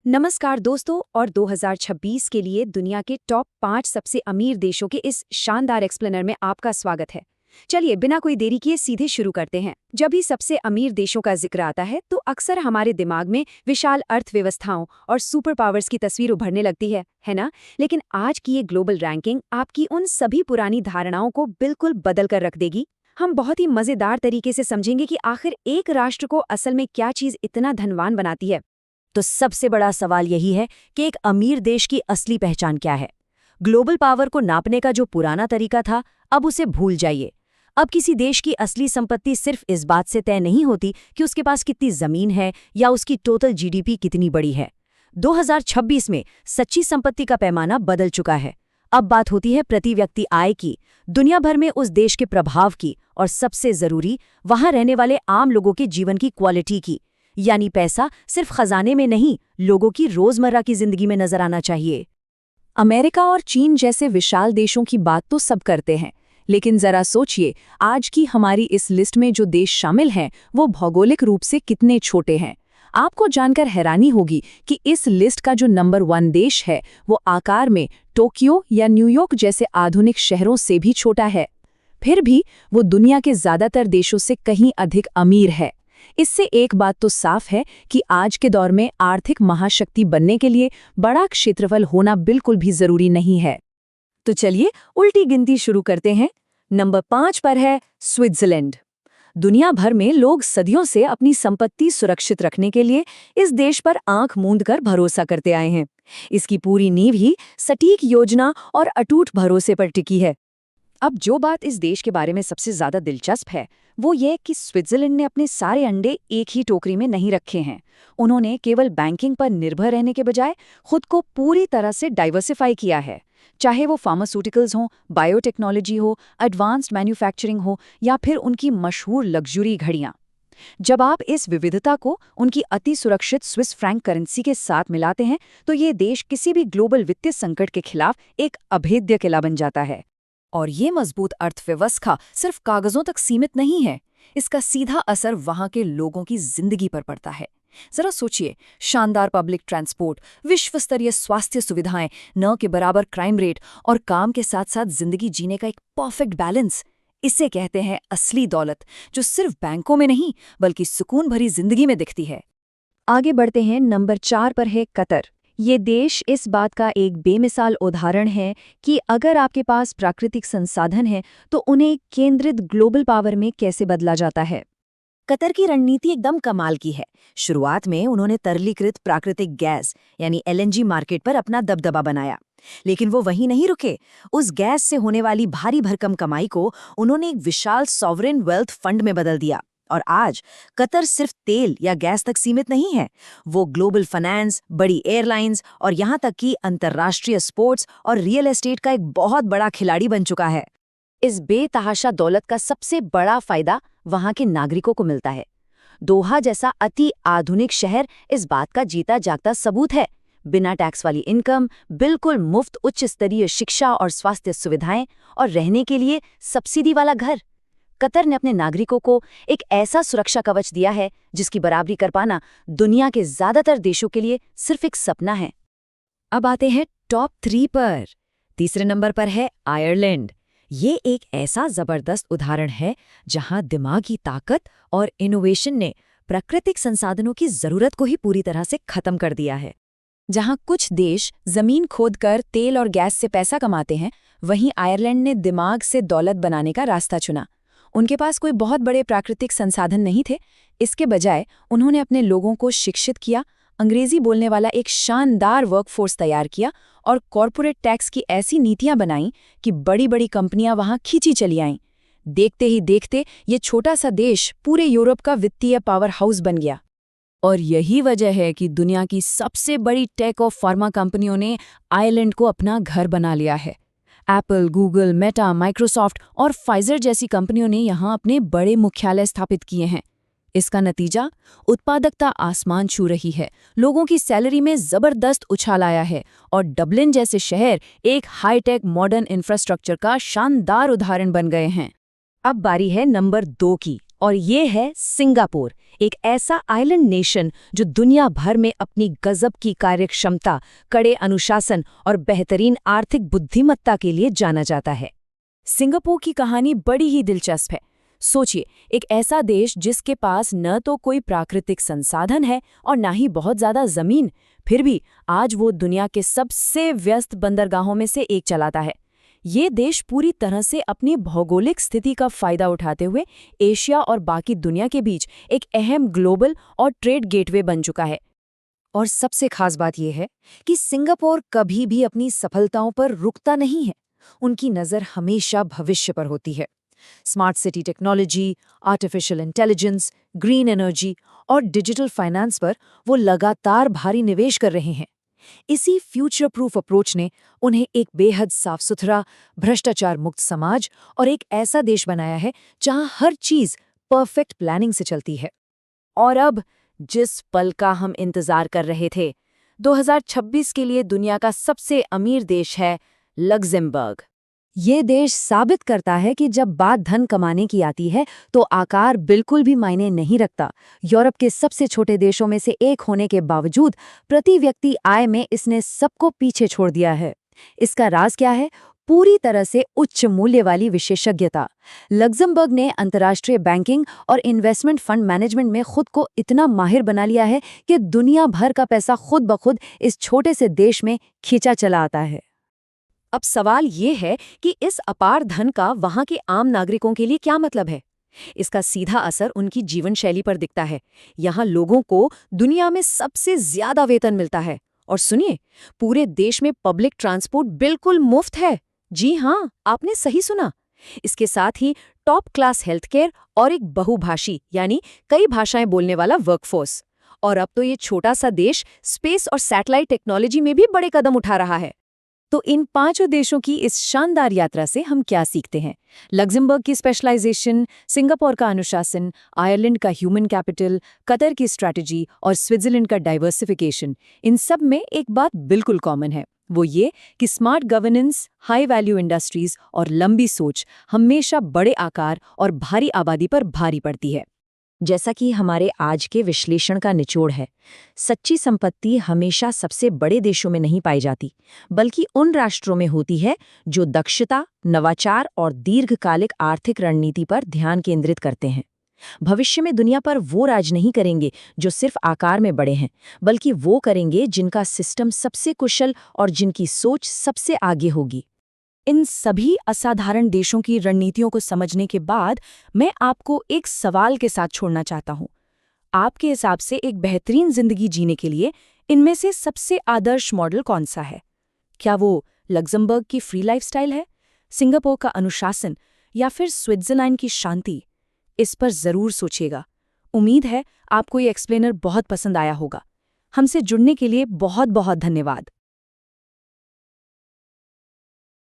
नमस्कार दोस्तों, और 2026 के लिए दुनिया के टॉप 5 सबसे अमीर देशों के इस शानदार एक्सप्लेनर में आपका स्वागत है। चलिए बिना कोई देरी किए सीधे शुरू करते हैं। जब भी सबसे अमीर देशों का जिक्र आता है तो अक्सर हमारे दिमाग में विशाल अर्थव्यवस्थाओं और सुपर पावर्स की तस्वीर उभरने लगती है ना? लेकिन आज की ये ग्लोबल रैंकिंग आपकी उन सभी पुरानी धारणाओं को बिल्कुल बदल कर रख देगी। हम बहुत ही मजेदार तरीके से समझेंगे कि आखिर एक राष्ट्र को असल में क्या चीज इतना धनवान बनाती है। तो सबसे बड़ा सवाल यही है कि एक अमीर देश की असली पहचान क्या है। ग्लोबल पावर को नापने का जो पुराना तरीका था, अब उसे भूल जाइए। अब किसी देश की असली संपत्ति सिर्फ इस बात से तय नहीं होती कि उसके पास कितनी जमीन है या उसकी टोटल जीडीपी कितनी बड़ी है। 2026 में सच्ची संपत्ति का पैमाना बदल चुका है। अब बात होती है प्रति व्यक्ति आय की, दुनिया भर में उस देश के प्रभाव की, और सबसे जरूरी, वहां रहने वाले आम लोगों के जीवन की क्वालिटी की। यानी पैसा सिर्फ खजाने में नहीं, लोगों की रोजमर्रा की जिंदगी में नजर आना चाहिए। अमेरिका और चीन जैसे विशाल देशों की बात तो सब करते हैं, लेकिन जरा सोचिए, आज की हमारी इस लिस्ट में जो देश शामिल हैं वो भौगोलिक रूप से कितने छोटे हैं। आपको जानकर हैरानी होगी कि इस लिस्ट का जो नंबर 1 देश है वो आकार में टोक्यो या न्यूयॉर्क जैसे आधुनिक शहरों से भी छोटा है। फिर भी वो दुनिया के ज्यादातर देशों से कहीं अधिक अमीर है। इससे एक बात तो साफ है कि आज के दौर में आर्थिक महाशक्ति बनने के लिए बड़ा क्षेत्रफल होना बिल्कुल भी जरूरी नहीं है। तो चलिए उल्टी गिनती शुरू करते हैं। नंबर 5 पर है स्विट्जरलैंड। दुनिया भर में लोग सदियों से अपनी संपत्ति सुरक्षित रखने के लिए इस देश पर आंख मूंद कर भरोसा करते आए हैं। इसकी पूरी नींव ही सटीक योजना और अटूट भरोसे पर टिकी है। अब जो बात इस देश के बारे में सबसे ज्यादा दिलचस्प है वो ये कि स्विट्जरलैंड ने अपने सारे अंडे एक ही टोकरी में नहीं रखे हैं। उन्होंने केवल बैंकिंग पर निर्भर रहने के बजाय खुद को पूरी तरह से डाइवर्सिफाई किया है। चाहे वो फार्मास्यूटिकल्स हो, बायोटेक्नोलॉजी हो, एडवांस्ड मैन्युफैक्चरिंग हो या फिर उनकी मशहूर लग्जरी घड़ियां। जब आप इस विविधता को उनकी अति सुरक्षित स्विस फ्रैंक करेंसी के साथ मिलाते हैं तो ये देश किसी भी ग्लोबल वित्तीय संकट के खिलाफ एक अभेद्य किला बन जाता है। और ये मजबूत अर्थव्यवस्था सिर्फ कागजों तक सीमित नहीं है, इसका सीधा असर वहां के लोगों की जिंदगी पर पड़ता है। जरा सोचिए, शानदार पब्लिक ट्रांसपोर्ट, विश्व स्तरीय स्वास्थ्य सुविधाएं, न के बराबर क्राइम रेट और काम के साथ साथ जिंदगी जीने का एक परफेक्ट बैलेंस। इसे कहते हैं असली दौलत, जो सिर्फ बैंकों में नहीं बल्कि सुकून भरी जिंदगी में दिखती है। आगे बढ़ते हैं। नंबर 4 पर है कतर। ये देश इस बात का एक बेमिसाल उदाहरण है कि अगर आपके पास प्राकृतिक संसाधन हैं तो उन्हें केंद्रित ग्लोबल पावर में कैसे बदला जाता है। कतर की रणनीति एकदम कमाल की है। शुरुआत में उन्होंने तरलीकृत प्राकृतिक गैस यानी एलएनजी मार्केट पर अपना दबदबा बनाया, लेकिन वो वहीं नहीं रुके। उस गैस से होने वाली भारी भरकम कमाई को उन्होंने एक विशाल सॉवरेन वेल्थ फंड में बदल दिया। और आज कतर सिर्फ तेल या गैस तक सीमित नहीं है, वो ग्लोबल फाइनेंस, बड़ी एयरलाइंस और यहाँ तक कि अंतर्राष्ट्रीय स्पोर्ट्स और रियल एस्टेट का एक बहुत बड़ा खिलाड़ी बन चुका है। इस बेतहाशा दौलत का सबसे बड़ा फायदा वहां के नागरिकों को मिलता है। दोहा जैसा अति आधुनिक शहर इस बात का जीता जागता सबूत है। बिना टैक्स वाली इनकम, बिल्कुल मुफ्त उच्च स्तरीय शिक्षा और स्वास्थ्य सुविधाएं, और रहने के लिए सब्सिडी वाला घर। कतर ने अपने नागरिकों को एक ऐसा सुरक्षा कवच दिया है जिसकी बराबरी कर पाना दुनिया के ज्यादातर देशों के लिए सिर्फ एक सपना है। अब आते हैं टॉप 3 पर। तीसरे नंबर पर है आयरलैंड। ये एक ऐसा जबरदस्त उदाहरण है जहां दिमागी ताकत और इनोवेशन ने प्राकृतिक संसाधनों की जरूरत को ही पूरी तरह से खत्म कर दिया है। जहां कुछ देश जमीन खोदकर तेल और गैस से पैसा कमाते हैं, वहीं आयरलैंड ने दिमाग से दौलत बनाने का रास्ता चुना। उनके पास कोई बहुत बड़े प्राकृतिक संसाधन नहीं थे, इसके बजाय उन्होंने अपने लोगों को शिक्षित किया, अंग्रेजी बोलने वाला एक शानदार वर्कफोर्स तैयार किया और कॉरपोरेट टैक्स की ऐसी नीतियां बनाईं कि बड़ी बड़ी कंपनियां वहां खींची चली आईं। देखते ही देखते ये छोटा सा देश पूरे यूरोप का वित्तीय पावर हाउस बन गया। और यही वजह है कि दुनिया की सबसे बड़ी टेक और फार्मा कंपनियों ने आयरलैंड को अपना घर बना लिया है। एप्पल, गूगल, मेटा, माइक्रोसॉफ्ट और फाइजर जैसी कंपनियों ने यहाँ अपने बड़े मुख्यालय स्थापित किए हैं। इसका नतीजा, उत्पादकता आसमान छू रही है, लोगों की सैलरी में जबरदस्त उछाल आया है और डबलिन जैसे शहर एक हाईटेक मॉडर्न इंफ्रास्ट्रक्चर का शानदार उदाहरण बन गए हैं। अब बारी है नंबर 2 की, और ये है सिंगापुर, एक ऐसा आइलैंड नेशन जो दुनिया भर में अपनी गजब की कार्यक्षमता, कड़े अनुशासन और बेहतरीन आर्थिक बुद्धिमत्ता के लिए जाना जाता है। सिंगापुर की कहानी बड़ी ही दिलचस्प है। सोचिए, एक ऐसा देश जिसके पास न तो कोई प्राकृतिक संसाधन है और ना ही बहुत ज्यादा जमीन, फिर भी आज वो दुनिया के सबसे व्यस्त बंदरगाहों में से एक चलाता है। ये देश पूरी तरह से अपनी भौगोलिक स्थिति का फायदा उठाते हुए एशिया और बाकी दुनिया के बीच एक अहम ग्लोबल और ट्रेड गेटवे बन चुका है। और सबसे खास बात यह है कि सिंगापुर कभी भी अपनी सफलताओं पर रुकता नहीं है। उनकी नज़र हमेशा भविष्य पर होती है। Smart city technology, artificial intelligence, green energy और डिजिटल फाइनेंस पर वो लगातार भारी निवेश कर रहे हैं। इसी फ्यूचर प्रूफ अप्रोच ने उन्हें एक बेहद साफ सुथरा, भ्रष्टाचार मुक्त समाज और एक ऐसा देश बनाया है जहां हर चीज परफेक्ट प्लानिंग से चलती है। और अब जिस पल का हम इंतजार कर रहे थे, 2026 के लिए दुनिया का सबसे अमीर देश है लग्जमबर्ग। ये देश साबित करता है कि जब बात धन कमाने की आती है तो आकार बिल्कुल भी मायने नहीं रखता। यूरोप के सबसे छोटे देशों में से एक होने के बावजूद प्रति व्यक्ति आय में इसने सबको पीछे छोड़ दिया है। इसका राज क्या है? पूरी तरह से उच्च मूल्य वाली विशेषज्ञता। लग्जमबर्ग ने अंतर्राष्ट्रीय बैंकिंग और इन्वेस्टमेंट फंड मैनेजमेंट में खुद को इतना माहिर बना लिया है कि दुनिया भर का पैसा खुद ब खुद इस छोटे से देश में खींचा चला आता है। अब सवाल ये है कि इस अपार धन का वहां के आम नागरिकों के लिए क्या मतलब है? इसका सीधा असर उनकी जीवन शैली पर दिखता है। यहाँ लोगों को दुनिया में सबसे ज्यादा वेतन मिलता है। और सुनिए, पूरे देश में पब्लिक ट्रांसपोर्ट बिल्कुल मुफ्त है। जी हाँ, आपने सही सुना। इसके साथ ही टॉप क्लास हेल्थ केयर और एक बहुभाषी यानी कई भाषाएं बोलने वाला वर्कफोर्स। और अब तो ये छोटा सा देश स्पेस और सैटेलाइट टेक्नोलॉजी में भी बड़े कदम उठा रहा है। तो इन पांचों देशों की इस शानदार यात्रा से हम क्या सीखते हैं? लग्जमबर्ग की स्पेशलाइजेशन, सिंगापुर का अनुशासन, आयरलैंड का ह्यूमन कैपिटल, कतर की स्ट्रैटेजी और स्विट्जरलैंड का डाइवर्सिफिकेशन, इन सब में एक बात बिल्कुल कॉमन है। वो ये कि smart governance, high value industries और लंबी सोच हमेशा बड़े आकार और भारी आबादी पर भारी पड़ती है। जैसा कि हमारे आज के विश्लेषण का निचोड़ है, सच्ची संपत्ति हमेशा सबसे बड़े देशों में नहीं पाई जाती, बल्कि उन राष्ट्रों में होती है जो दक्षता, नवाचार और दीर्घकालिक आर्थिक रणनीति पर ध्यान केंद्रित करते हैं। भविष्य में दुनिया पर वो राज नहीं करेंगे जो सिर्फ आकार में बड़े हैं, बल्कि वो करेंगे जिनका सिस्टम सबसे कुशल और जिनकी सोच सबसे आगे होगी। इन सभी असाधारण देशों की रणनीतियों को समझने के बाद मैं आपको एक सवाल के साथ छोड़ना चाहता हूं। आपके हिसाब से एक बेहतरीन जिंदगी जीने के लिए इनमें से सबसे आदर्श मॉडल कौन सा है? क्या वो लग्जमबर्ग की फ्री लाइफस्टाइल है, सिंगापुर का अनुशासन या फिर स्विट्जरलैंड की शांति? इस पर जरूर सोचिएगा। उम्मीद है आपको ये एक्सप्लेनर बहुत पसंद आया होगा। हमसे जुड़ने के लिए बहुत बहुत धन्यवाद।